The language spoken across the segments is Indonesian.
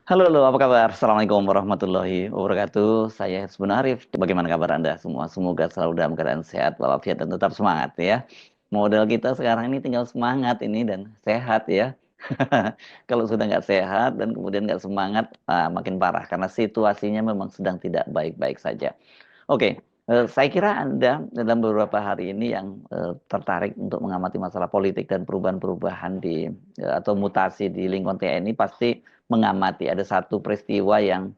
Halo, halo, apa kabar? Assalamualaikum warahmatullahi wabarakatuh. Saya Hizbun Arif. Bagaimana kabar Anda semua? Semoga selalu dalam keadaan sehat, walafiat, dan tetap semangat ya. Model kita sekarang ini tinggal semangat ini dan sehat ya. Kalau sudah nggak sehat dan kemudian nggak semangat, makin parah karena situasinya memang sedang tidak baik-baik saja. Oke, saya kira Anda dalam beberapa hari ini yang tertarik untuk mengamati masalah politik dan perubahan-perubahan atau mutasi di lingkungan TNI pasti mengamati ada satu peristiwa yang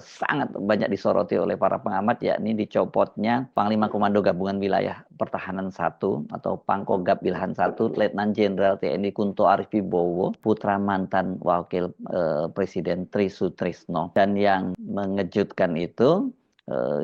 sangat banyak disoroti oleh para pengamat, yakni dicopotnya Panglima Komando Gabungan Wilayah Pertahanan 1 atau Pangkogap Wilhan 1, Letnan Jenderal TNI Kunto Arifibowo, putra mantan Wakil Presiden Tri Sutrisno. Dan yang mengejutkan itu,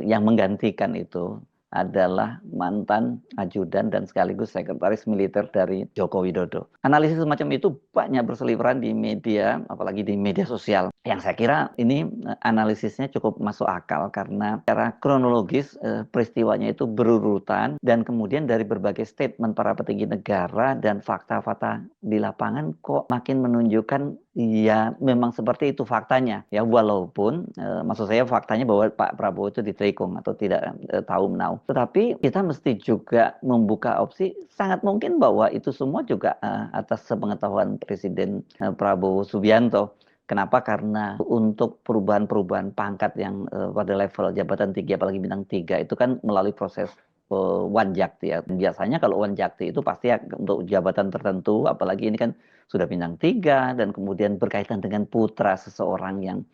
yang menggantikan itu adalah mantan ajudan dan sekaligus sekretaris militer dari Joko Widodo. Analisis semacam itu banyak berseliweran di media, apalagi di media sosial. Yang saya kira ini analisisnya cukup masuk akal karena secara kronologis peristiwanya itu berurutan dan kemudian dari berbagai statement para petinggi negara dan fakta-fakta di lapangan kok makin menunjukkan ya memang seperti itu faktanya ya, walaupun maksud saya faktanya bahwa Pak Prabowo itu ditelikung atau tidak tahu menau, tetapi kita mesti juga membuka opsi sangat mungkin bahwa itu semua juga atas sepengetahuan Presiden Prabowo Subianto. Kenapa? Karena untuk perubahan-perubahan pangkat yang pada level jabatan tinggi apalagi bintang 3 itu kan melalui proses Wanjakti ya. Biasanya kalau Wanjakti itu pasti untuk jabatan tertentu, apalagi ini kan sudah bintang 3 dan kemudian berkaitan dengan putra seseorang yang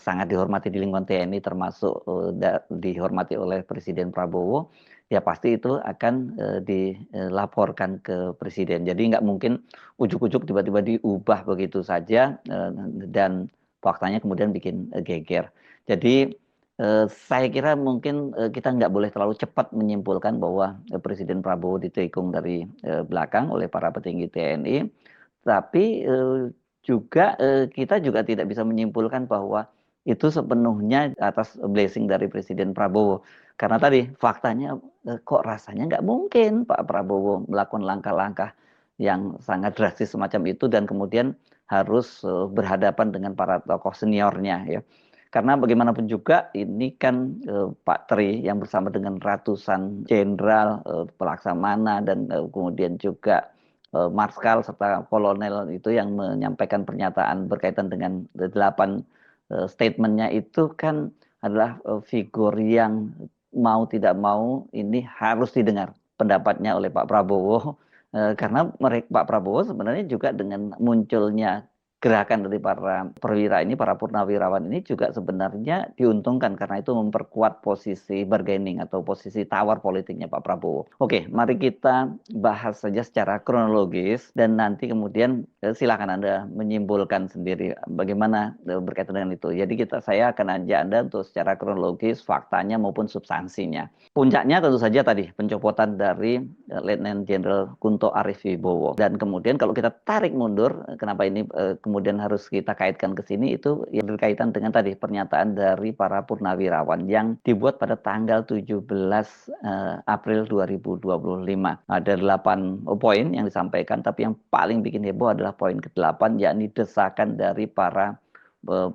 sangat dihormati di lingkungan TNI termasuk dihormati oleh Presiden Prabowo, ya pasti itu akan dilaporkan ke Presiden. Jadi nggak mungkin ujuk-ujuk tiba-tiba diubah begitu saja dan faktanya kemudian bikin geger. Jadi saya kira mungkin kita nggak boleh terlalu cepat menyimpulkan bahwa Presiden Prabowo ditikung dari belakang oleh para petinggi TNI, tapi kita juga tidak bisa menyimpulkan bahwa itu sepenuhnya atas blessing dari Presiden Prabowo. Karena tadi faktanya kok rasanya nggak mungkin Pak Prabowo melakukan langkah-langkah yang sangat drastis semacam itu dan kemudian harus berhadapan dengan para tokoh seniornya ya. Karena bagaimanapun juga ini kan Pak Tri yang bersama dengan ratusan jenderal, pelaksamana dan kemudian juga marskal serta kolonel itu yang menyampaikan pernyataan berkaitan dengan 8 statementnya itu kan adalah figur yang mau tidak mau ini harus didengar pendapatnya oleh Pak Prabowo. Karena Pak Prabowo sebenarnya juga dengan munculnya gerakan dari para perwira ini, para purnawirawan ini juga sebenarnya diuntungkan karena itu memperkuat posisi bargaining atau posisi tawar politiknya Pak Prabowo. Oke, mari kita bahas saja secara kronologis dan nanti kemudian silakan Anda menyimpulkan sendiri bagaimana berkaitan dengan itu. Jadi saya akan ajak Anda untuk secara kronologis faktanya maupun substansinya. Puncaknya tentu saja tadi pencopotan dari Letnan Jenderal Kunto Arifibowo. Dan kemudian kalau kita tarik mundur, kenapa ini kemudian harus kita kaitkan ke sini, itu yang berkaitan dengan tadi pernyataan dari para purnawirawan yang dibuat pada tanggal 17 April 2025. Ada 8 poin yang disampaikan, tapi yang paling bikin heboh adalah poin ke-8, yakni desakan dari para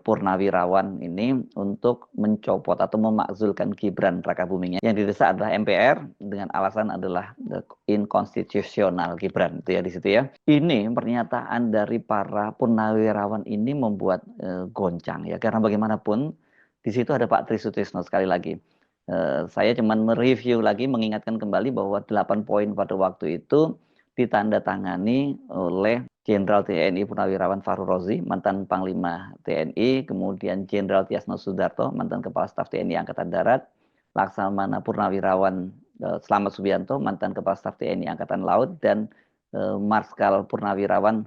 purnawirawan ini untuk mencopot atau memakzulkan Gibran Rakabuming. Yang didesak adalah MPR dengan alasan adalah inkonstitusional Gibran itu ya di situ ya. Ini pernyataan dari para purnawirawan ini membuat goncang ya, karena bagaimanapun di situ ada Pak Tri Sutrisno sekali lagi. Saya cuma mereview lagi, mengingatkan kembali bahwa 8 poin pada waktu itu ditandatangani oleh Jenderal TNI Purnawirawan Fahru Rozi, mantan Panglima TNI, kemudian Jenderal Tiasno Sudarto, mantan Kepala Staf TNI Angkatan Darat, Laksamana Purnawirawan Slamet Subianto, mantan Kepala Staf TNI Angkatan Laut, dan Marskal Purnawirawan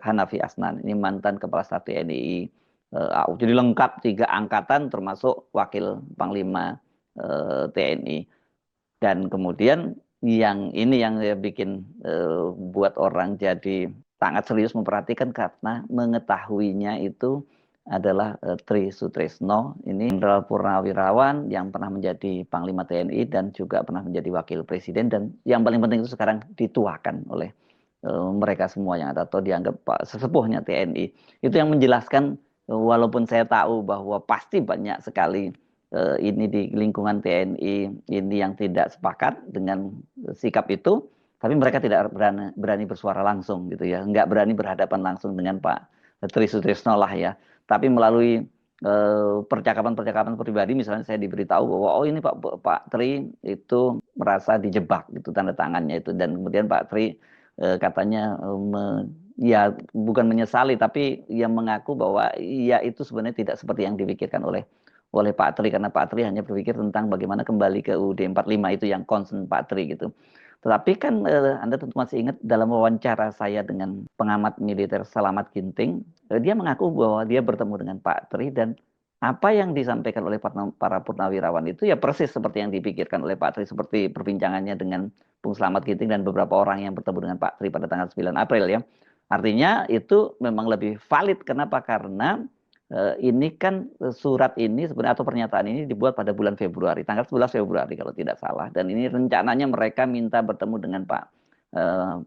Hanafi Asnan, ini mantan Kepala Staf TNI AU. Jadi lengkap 3 angkatan termasuk Wakil Panglima TNI. Dan kemudian yang ini yang bikin buat orang jadi sangat serius memperhatikan karena mengetahuinya itu adalah Tri Sutrisno, ini Jenderal Purnawirawan yang pernah menjadi Panglima TNI dan juga pernah menjadi Wakil Presiden, dan yang paling penting itu sekarang dituakan oleh mereka semua yang ada atau dianggap Pak sesepuhnya TNI. Itu yang menjelaskan, walaupun saya tahu bahwa pasti banyak sekali ini di lingkungan TNI ini yang tidak sepakat dengan sikap itu, tapi mereka tidak berani bersuara langsung gitu ya, nggak berani berhadapan langsung dengan Pak Tri Sutrisno lah ya. Tapi melalui percakapan-percakapan pribadi, misalnya saya diberitahu bahwa oh ini Pak Tri itu merasa dijebak gitu tanda tangannya itu, dan kemudian Pak Tri katanya ya bukan menyesali tapi yang mengaku bahwa ya itu sebenarnya tidak seperti yang dipikirkan oleh Pak Tri, karena Pak Tri hanya berpikir tentang bagaimana kembali ke UUD 45 itu yang concern Pak Tri gitu. Tetapi kan Anda tentu masih ingat dalam wawancara saya dengan pengamat militer Selamat Ginting, dia mengaku bahwa dia bertemu dengan Pak Tri dan apa yang disampaikan oleh para purnawirawan itu ya persis seperti yang dipikirkan oleh Pak Tri, seperti perbincangannya dengan Bung Selamat Ginting dan beberapa orang yang bertemu dengan Pak Tri pada tanggal 9 April ya. Artinya itu memang lebih valid. Kenapa? Karena ini kan surat ini sebenarnya atau pernyataan ini dibuat pada bulan Februari, tanggal 11 Februari kalau tidak salah. Dan ini rencananya mereka minta bertemu dengan Pak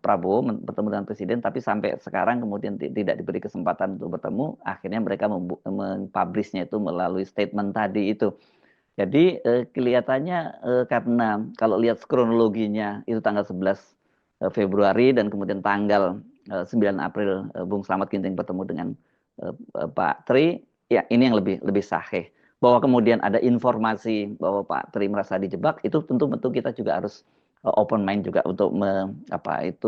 Prabowo, bertemu dengan Presiden, tapi sampai sekarang kemudian tidak diberi kesempatan untuk bertemu. Akhirnya mereka mempublishnya itu melalui statement tadi itu. Jadi kelihatannya karena kalau lihat kronologinya itu tanggal 11 Februari dan kemudian tanggal 9 April Bung Slamet Ginting bertemu dengan Pak Tri, ya ini yang lebih sahih. Bahwa kemudian ada informasi bahwa Pak Tri merasa dijebak, itu tentu kita juga harus open mind juga untuk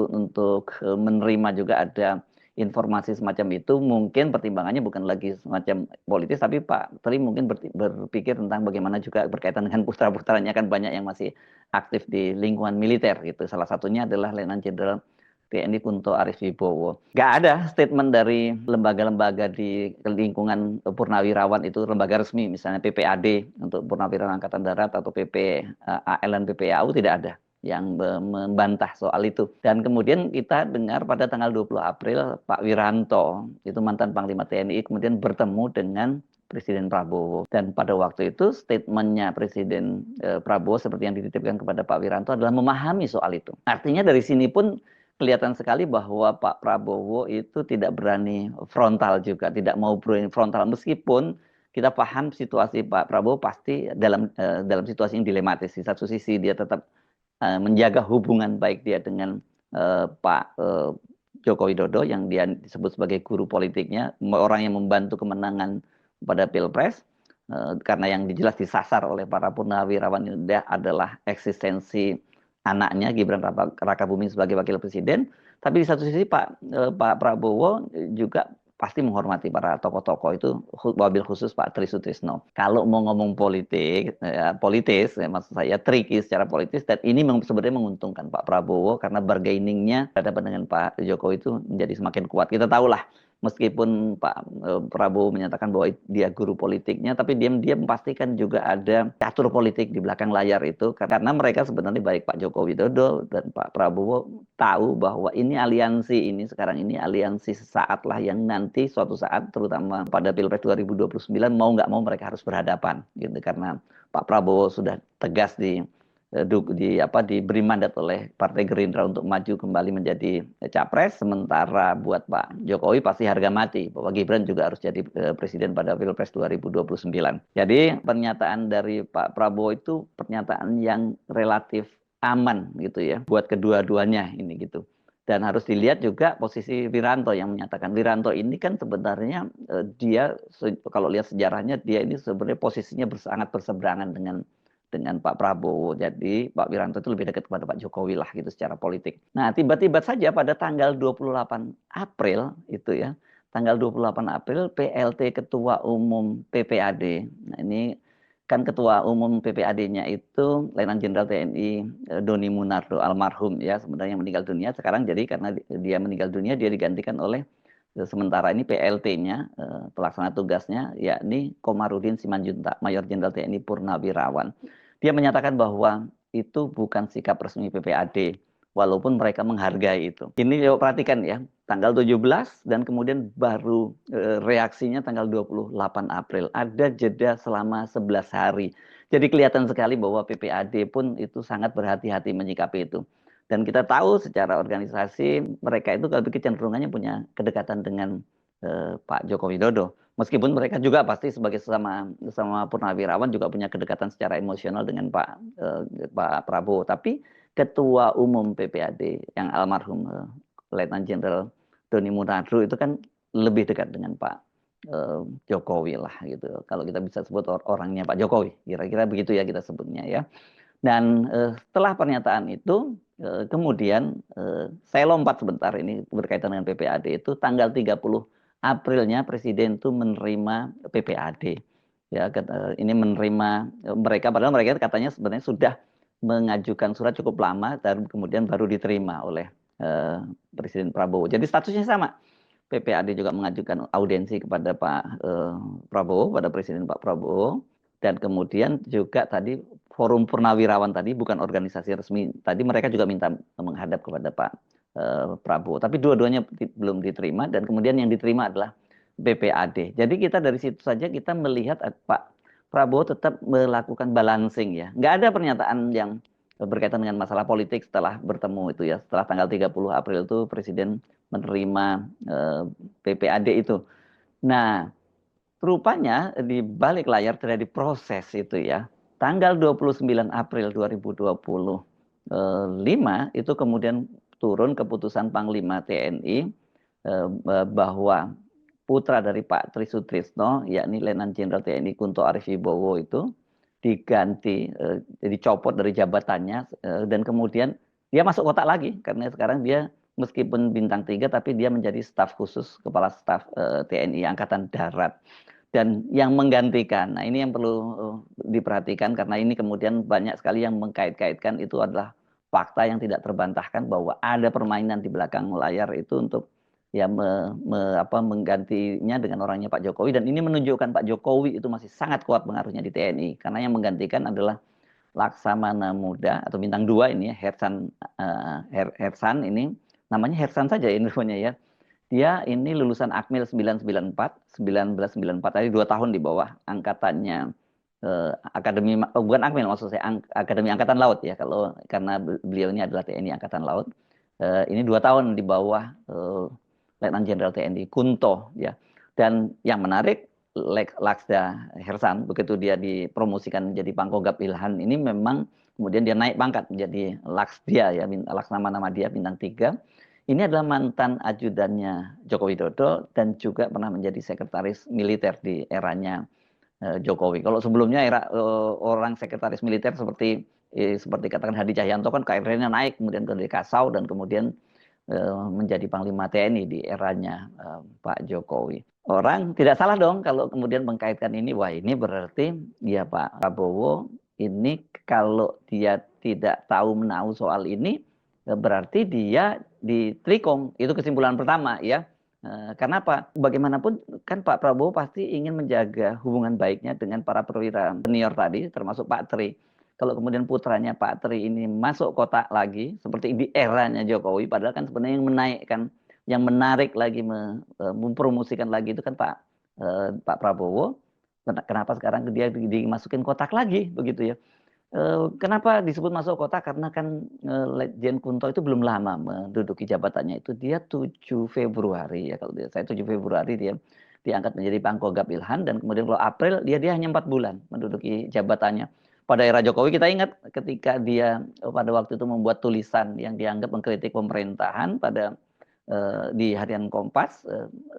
untuk menerima juga ada informasi semacam itu. Mungkin pertimbangannya bukan lagi semacam politis, tapi Pak Tri mungkin berpikir tentang bagaimana juga berkaitan dengan putra-putranya, kan banyak yang masih aktif di lingkungan militer gitu. Salah satunya adalah Letnan Jenderal TNI Kunto Aris Wibowo. Nggak ada statement dari lembaga-lembaga di lingkungan purnawirawan itu, lembaga resmi, misalnya PPAD untuk Purnawirawan Angkatan Darat atau PPAL dan PPAU, tidak ada yang membantah soal itu. Dan kemudian kita dengar pada tanggal 20 April Pak Wiranto, itu mantan Panglima TNI, kemudian bertemu dengan Presiden Prabowo. Dan pada waktu itu statementnya Presiden Prabowo seperti yang dititipkan kepada Pak Wiranto adalah memahami soal itu. Artinya dari sini pun kelihatan sekali bahwa Pak Prabowo itu tidak berani frontal juga, tidak mau berani frontal, meskipun kita paham situasi Pak Prabowo pasti dalam situasi yang dilematis. Di satu sisi dia tetap menjaga hubungan baik dia dengan Pak Joko Widodo yang dia disebut sebagai guru politiknya, orang yang membantu kemenangan pada Pilpres, karena yang jelas disasar oleh para purnawirawan ini adalah eksistensi anaknya Gibran Rakabuming sebagai wakil presiden. Tapi di satu sisi Pak Prabowo juga pasti menghormati para tokoh-tokoh itu, wabil khusus Pak Tri Sutrisno. Kalau mau ngomong politis, maksud saya tricky secara politis, dan ini sebenarnya menguntungkan Pak Prabowo karena bargainingnya berhadapan dengan Pak Jokowi itu menjadi semakin kuat. Kita tahulah, meskipun Pak Prabowo menyatakan bahwa dia guru politiknya, tapi diam-diam pastikan juga ada catur politik di belakang layar itu, karena mereka sebenarnya baik Pak Joko Widodo dan Pak Prabowo tahu bahwa ini aliansi ini sekarang ini aliansi sesaat lah yang nanti suatu saat terutama pada Pilpres 2029 mau nggak mau mereka harus berhadapan gitu, karena Pak Prabowo sudah tegas diberi mandat oleh Partai Gerindra untuk maju kembali menjadi capres, sementara buat Pak Jokowi pasti harga mati bahwa Gibran juga harus jadi presiden pada Pilpres 2029. Jadi pernyataan dari Pak Prabowo itu pernyataan yang relatif aman gitu ya buat kedua-duanya ini gitu. Dan harus dilihat juga posisi Wiranto yang menyatakan, Wiranto ini kan sebenarnya dia kalau lihat sejarahnya dia ini sebenarnya posisinya sangat berseberangan dengan Pak Prabowo. Jadi Pak Wiranto itu lebih dekat kepada Pak Jokowi lah gitu secara politik. Nah, tiba-tiba saja pada tanggal 28 April itu ya, tanggal 28 April PLT Ketua Umum PPAD. Nah, ini kan Ketua Umum PPAD-nya itu Letnan Jenderal TNI Doni Munardo almarhum ya, sebenarnya yang meninggal dunia. Sekarang jadi karena dia meninggal dunia dia digantikan oleh sementara ini PLT-nya pelaksana tugasnya yakni Komarudin Simanjuntak, Mayor Jenderal TNI Purnawirawan. Dia menyatakan bahwa itu bukan sikap resmi PPAD walaupun mereka menghargai itu. Ini coba perhatikan ya, tanggal 17 dan kemudian baru reaksinya tanggal 28 April. Ada jeda selama 11 hari. Jadi kelihatan sekali bahwa PPAD pun itu sangat berhati-hati menyikapi itu. Dan kita tahu secara organisasi mereka itu lebih kecenderungannya punya kedekatan dengan Pak Joko Widodo. Meskipun mereka juga pasti sebagai sesama purnawirawan juga punya kedekatan secara emosional dengan Pak Prabowo. Tapi Ketua Umum PPAD yang almarhum Letnan Jenderal Doni Monardo itu kan lebih dekat dengan Pak Jokowi lah gitu. Kalau kita bisa sebut orangnya Pak Jokowi, kira-kira begitu ya kita sebutnya ya. Dan setelah pernyataan itu, kemudian saya lompat sebentar ini berkaitan dengan PPAD itu tanggal 30 Aprilnya Presiden itu menerima PPAD. Ya, ini menerima mereka, padahal mereka katanya sebenarnya sudah mengajukan surat cukup lama dan kemudian baru diterima oleh Presiden Prabowo. Jadi statusnya sama. PPAD juga mengajukan audiensi kepada Pak Prabowo, pada Presiden Pak Prabowo. Dan kemudian juga tadi forum purnawirawan tadi, bukan organisasi resmi, tadi mereka juga minta menghadap kepada Pak Prabowo. Tapi dua-duanya belum diterima dan kemudian yang diterima adalah PPAD. Jadi kita dari situ saja kita melihat Pak Prabowo tetap melakukan balancing ya. Nggak ada pernyataan yang berkaitan dengan masalah politik setelah bertemu itu ya. Setelah tanggal 30 April itu Presiden menerima PPAD itu. Nah, rupanya di balik layar terjadi proses itu ya. Tanggal 29 April 2025 itu kemudian turun keputusan Panglima TNI bahwa putra dari Pak Tri Sutrisno, yakni Letnan Jenderal TNI Kunto Aris Wibowo itu diganti, dicopot dari jabatannya dan kemudian dia masuk kotak lagi karena sekarang dia meskipun bintang 3 tapi dia menjadi staf khusus kepala staf TNI Angkatan Darat. Dan yang menggantikan, nah ini yang perlu diperhatikan karena ini kemudian banyak sekali yang mengkait-kaitkan itu adalah fakta yang tidak terbantahkan bahwa ada permainan di belakang layar itu untuk ya menggantinya dengan orangnya Pak Jokowi dan ini menunjukkan Pak Jokowi itu masih sangat kuat pengaruhnya di TNI karena yang menggantikan adalah Laksamana Muda atau bintang 2 ini ya Hersan ini namanya Hersan saja ini namanya ya. Dia ini lulusan Akmil 1994 tadi 2 tahun di bawah angkatannya Akademi bukan Akmil maksud saya Akademi Angkatan Laut ya kalau karena beliau ini adalah TNI Angkatan Laut. Ini 2 tahun di bawah Letnan Jenderal TNI Kunto ya. Dan yang menarik Laksda Hersan begitu dia dipromosikan menjadi Pangkogap Ilhan ini memang kemudian dia naik pangkat menjadi Laksdia ya Laksamana dia bintang 3. Ini adalah mantan ajudannya Joko Widodo dan juga pernah menjadi sekretaris militer di eranya Jokowi. Kalau sebelumnya era orang sekretaris militer seperti katakan Hadi Cahyanto kan karirnya naik kemudian ke Kasau dan kemudian menjadi Panglima TNI di eranya Pak Jokowi. Orang tidak salah dong kalau kemudian mengkaitkan ini, wah ini berarti ya Pak Prabowo ini kalau dia tidak tahu menahu soal ini, berarti dia ditrikong. Itu kesimpulan pertama ya. Karena apa? Bagaimanapun kan Pak Prabowo pasti ingin menjaga hubungan baiknya dengan para perwira senior tadi, termasuk Pak Tri. Kalau kemudian putranya Pak Tri ini masuk kotak lagi, seperti di eranya Jokowi, padahal kan sebenarnya yang menaikkan, yang menarik lagi, mempromosikan lagi itu kan Pak Prabowo. Kenapa sekarang dia dimasukin kotak lagi, begitu ya? Kenapa disebut masuk kotak? Karena kan Letjen Kunto itu belum lama menduduki jabatannya itu. Dia 7 Februari ya kalau saya 7 Februari dia diangkat menjadi Pangkogap Ilhan dan kemudian kalau April dia hanya 4 bulan menduduki jabatannya. Pada era Jokowi kita ingat ketika dia pada waktu itu membuat tulisan yang dianggap mengkritik pemerintahan pada di harian Kompas,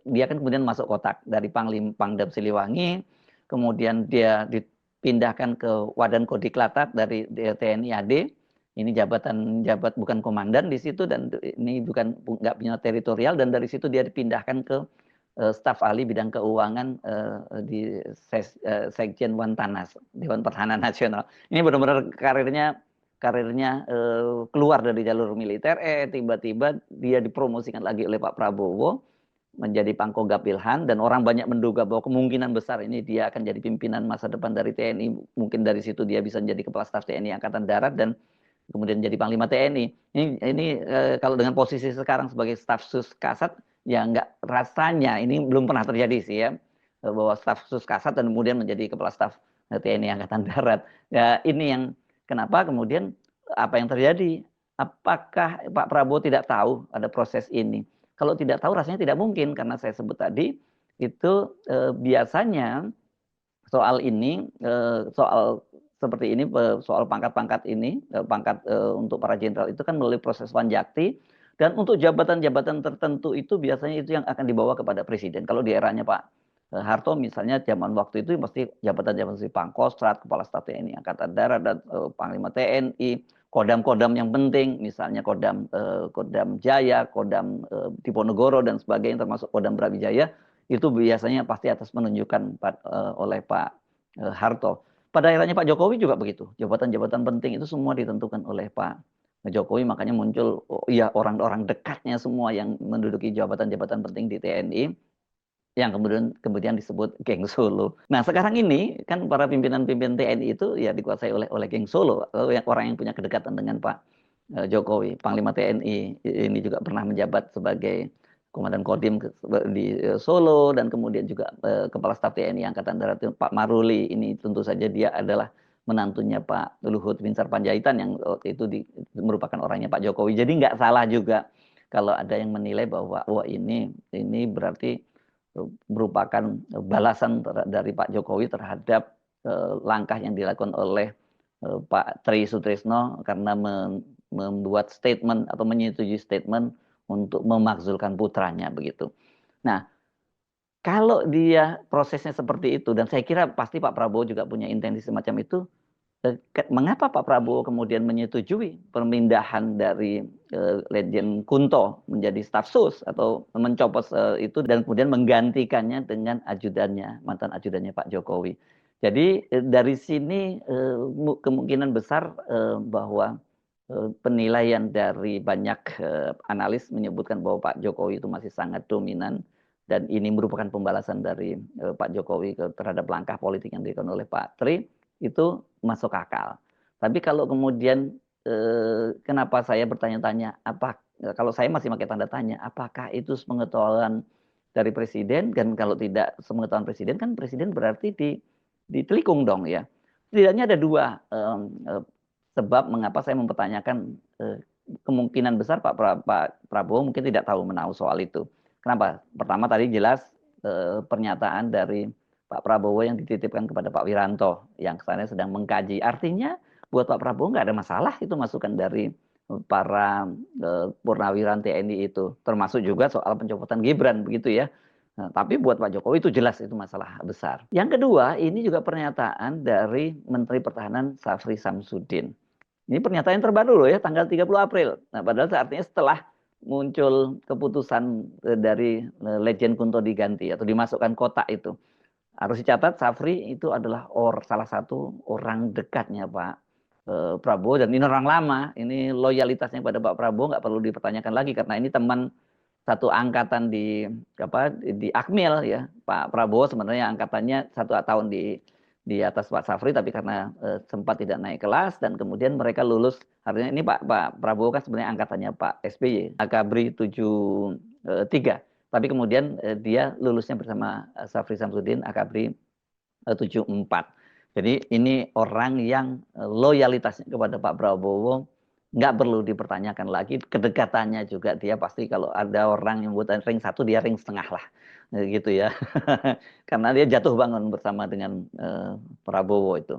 dia kan kemudian masuk kotak dari Pangdam Siliwangi, kemudian dia dipindahkan ke Wadan Kodiklatat dari TNI AD. Ini jabat bukan komandan di situ dan ini bukan nggak punya teritorial dan dari situ dia dipindahkan ke staf ahli bidang keuangan di Sekjen Wantanas, Dewan Pertahanan Nasional. Ini benar-benar karirnya keluar dari jalur militer, tiba-tiba dia dipromosikan lagi oleh Pak Prabowo menjadi Pangkogap Ilhan dan orang banyak menduga bahwa kemungkinan besar ini dia akan jadi pimpinan masa depan dari TNI. Mungkin dari situ dia bisa menjadi kepala staf TNI Angkatan Darat dan kemudian jadi Panglima TNI. Ini kalau dengan posisi sekarang sebagai staf sus Kasat, ya nggak, rasanya ini belum pernah terjadi sih ya, bahwa staf sus Kasat dan kemudian menjadi kepala staf TNI Angkatan Darat. Ya ini yang kenapa kemudian apa yang terjadi? Apakah Pak Prabowo tidak tahu ada proses ini? Kalau tidak tahu rasanya tidak mungkin, karena saya sebut tadi itu biasanya soal ini, soal seperti ini, soal pangkat-pangkat ini, pangkat untuk para jenderal itu kan melalui proses wanjakti, dan untuk jabatan-jabatan tertentu itu biasanya itu yang akan dibawa kepada presiden. Kalau di eranya Pak Harto misalnya, zaman waktu itu pasti jabatan-jabatan seperti Pangkostrat, Kepala Staf TNI Angkatan Darat, dan Panglima TNI, kodam-kodam yang penting, misalnya Kodam Jaya, Kodam Diponegoro dan sebagainya, termasuk Kodam Brawijaya, itu biasanya pasti atas penunjukan oleh Pak Harto. Pada eranya Pak Jokowi juga begitu. Jabatan-jabatan penting itu semua ditentukan oleh Pak Jokowi, makanya muncul ya orang-orang dekatnya semua yang menduduki jabatan-jabatan penting di TNI, yang kemudian disebut geng Solo. Nah sekarang ini kan para pimpinan-pimpinan TNI itu ya dikuasai oleh geng Solo, orang yang punya kedekatan dengan Pak Jokowi. Panglima TNI ini juga pernah menjabat sebagai Komandan Kodim di Solo, dan kemudian juga Kepala Staf TNI Angkatan Darat Pak Maruli, ini tentu saja dia adalah menantunya Pak Luhut Binsar Panjaitan yang waktu itu merupakan orangnya Pak Jokowi. Jadi nggak salah juga kalau ada yang menilai bahwa wah ini berarti merupakan balasan dari Pak Jokowi terhadap langkah yang dilakukan oleh Pak Tri Sutrisno, karena membuat statement atau menyetujui statement untuk memakzulkan putranya begitu. Nah, kalau dia prosesnya seperti itu, dan saya kira pasti Pak Prabowo juga punya intensi semacam itu, mengapa Pak Prabowo kemudian menyetujui pemindahan dari Legend Kunto menjadi staf sus, atau mencopot itu dan kemudian menggantikannya dengan ajudannya, mantan ajudannya Pak Jokowi. Jadi dari sini kemungkinan besar bahwa penilaian dari banyak analis menyebutkan bahwa Pak Jokowi itu masih sangat dominan, dan ini merupakan pembalasan dari Pak Jokowi terhadap langkah politik yang dilakukan oleh Pak Tri, itu masuk akal. Tapi kalau kemudian kenapa saya bertanya-tanya, kalau saya masih pakai tanda tanya, apakah itu sepengetahuan dari presiden? Dan kalau tidak sepengetahuan presiden, kan presiden berarti ditelikung dong ya. Setidaknya ada dua sebab mengapa saya mempertanyakan kemungkinan besar Pak Prabowo mungkin tidak tahu menahu soal itu. Kenapa? Pertama tadi jelas pernyataan dari Pak Prabowo yang dititipkan kepada Pak Wiranto yang kesannya sedang mengkaji. Artinya buat Pak Prabowo nggak ada masalah itu masukan dari para purnawiran TNI itu, termasuk juga soal pencopotan Gibran begitu ya. Nah, tapi buat Pak Jokowi itu jelas itu masalah besar. Yang kedua, ini juga pernyataan dari Menteri Pertahanan Syafri Samsudin. Ini pernyataan yang terbaru loh ya, tanggal 30 April. Nah, padahal artinya setelah muncul keputusan dari Legend Kunto diganti atau dimasukkan kotak itu. Harus dicatat, Syafri itu adalah salah satu orang dekatnya Pak Prabowo, dan ini orang lama. Ini loyalitasnya pada Pak Prabowo nggak perlu dipertanyakan lagi, karena ini teman satu angkatan di Akmil ya. Pak Prabowo sebenarnya angkatannya 1 tahun di atas Pak Syafri, tapi karena sempat tidak naik kelas dan kemudian mereka lulus. Artinya ini Pak Prabowo kan sebenarnya angkatannya Pak SBY, Akabri 73. Tapi kemudian dia lulusnya bersama Syafri Samsudin, Akabri 74. Jadi ini orang yang loyalitasnya kepada Pak Prabowo nggak perlu dipertanyakan lagi. Kedekatannya juga, dia pasti kalau ada orang yang buat ring satu, dia ring setengah lah gitu ya. Karena dia jatuh bangun bersama dengan Prabowo itu.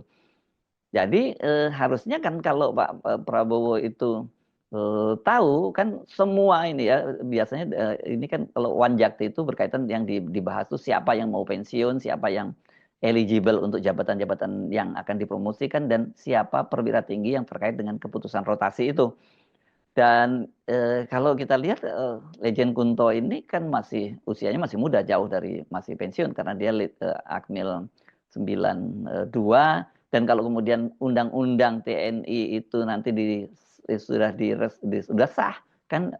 Jadi harusnya kan kalau Pak Prabowo itu tahu kan semua ini ya, biasanya ini kan kalau Wanjakti itu berkaitan yang dibahas itu siapa yang mau pensiun, siapa yang eligible untuk jabatan-jabatan yang akan dipromosikan, dan siapa perwira tinggi yang terkait dengan keputusan rotasi itu. Dan kalau kita lihat Legend Kunto ini kan usianya masih muda, jauh dari masih pensiun, karena dia Akmil 92. Dan kalau kemudian undang-undang TNI itu nanti sudah sah, kan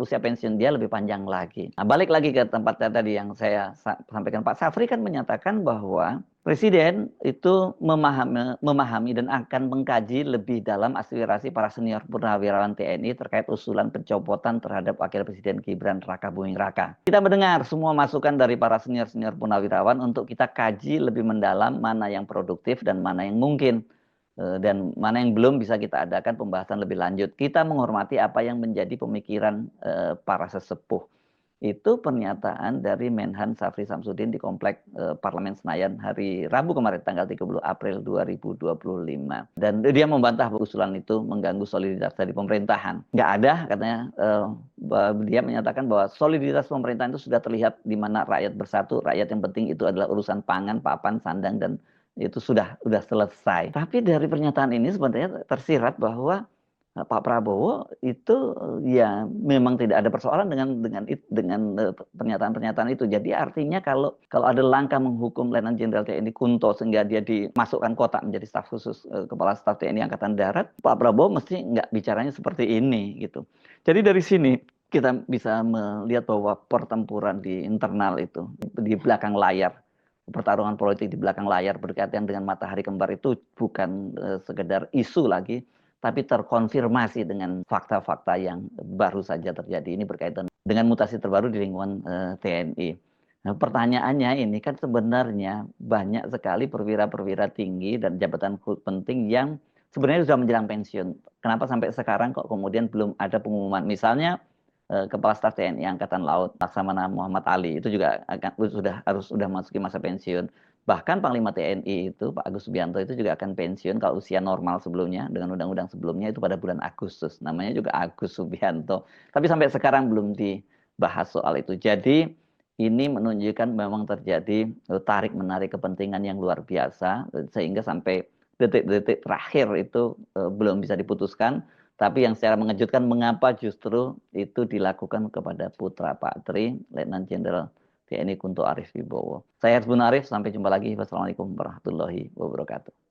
usia pensiun dia lebih panjang lagi. Nah, balik lagi ke tempat tadi yang saya sampaikan, Pak Syafri kan menyatakan bahwa Presiden itu memahami dan akan mengkaji lebih dalam aspirasi para senior purnawirawan TNI terkait usulan pencopotan terhadap Wakil Presiden Gibran Rakabuming Raka. Kita mendengar semua masukan dari para senior purnawirawan untuk kita kaji lebih mendalam mana yang produktif dan mana yang mungkin dan mana yang belum bisa kita adakan pembahasan lebih lanjut. Kita menghormati apa yang menjadi pemikiran para sesepuh. Itu pernyataan dari Menhan Syafri Samsudin di Komplek Parlemen Senayan hari Rabu kemarin tanggal 30 April 2025. Dan dia membantah usulan itu mengganggu soliditas dari pemerintahan. Nggak ada katanya, dia menyatakan bahwa soliditas pemerintahan itu sudah terlihat di mana rakyat bersatu, rakyat yang penting itu adalah urusan pangan, papan, sandang, dan itu sudah selesai. Tapi dari pernyataan ini sebenarnya tersirat bahwa Pak Prabowo itu ya memang tidak ada persoalan dengan pernyataan-pernyataan itu. Jadi artinya kalau ada langkah menghukum Letnan Jenderal TNI Kunto sehingga dia dimasukkan kotak menjadi staf khusus Kepala Staf TNI Angkatan Darat, Pak Prabowo mesti nggak bicaranya seperti ini gitu. Jadi dari sini kita bisa melihat bahwa pertempuran di internal itu di belakang layar, pertarungan politik di belakang layar berkaitan dengan matahari kembar itu bukan sekedar isu lagi, tapi terkonfirmasi dengan fakta-fakta yang baru saja terjadi. Ini berkaitan dengan mutasi terbaru di lingkungan TNI. Nah, pertanyaannya ini kan sebenarnya banyak sekali perwira-perwira tinggi dan jabatan penting yang sebenarnya sudah menjelang pensiun. Kenapa sampai sekarang kok kemudian belum ada pengumuman? Misalnya Kepala Staf TNI Angkatan Laut Laksamana Muhammad Ali itu juga sudah masuki masa pensiun. Bahkan Panglima TNI itu Pak Agus Subianto itu juga akan pensiun kalau usia normal sebelumnya dengan undang-undang sebelumnya itu pada bulan Agustus. Namanya juga Agus Subianto. Tapi sampai sekarang belum dibahas soal itu. Jadi ini menunjukkan memang terjadi tarik-menarik kepentingan yang luar biasa sehingga sampai detik-detik terakhir itu belum bisa diputuskan. Tapi yang secara mengejutkan mengapa justru itu dilakukan kepada putra Pak Tri, Letnan Jenderal TNI Kunto Arif Wibowo. Saya Hersbun Arif, sampai jumpa lagi. Wassalamualaikum warahmatullahi wabarakatuh.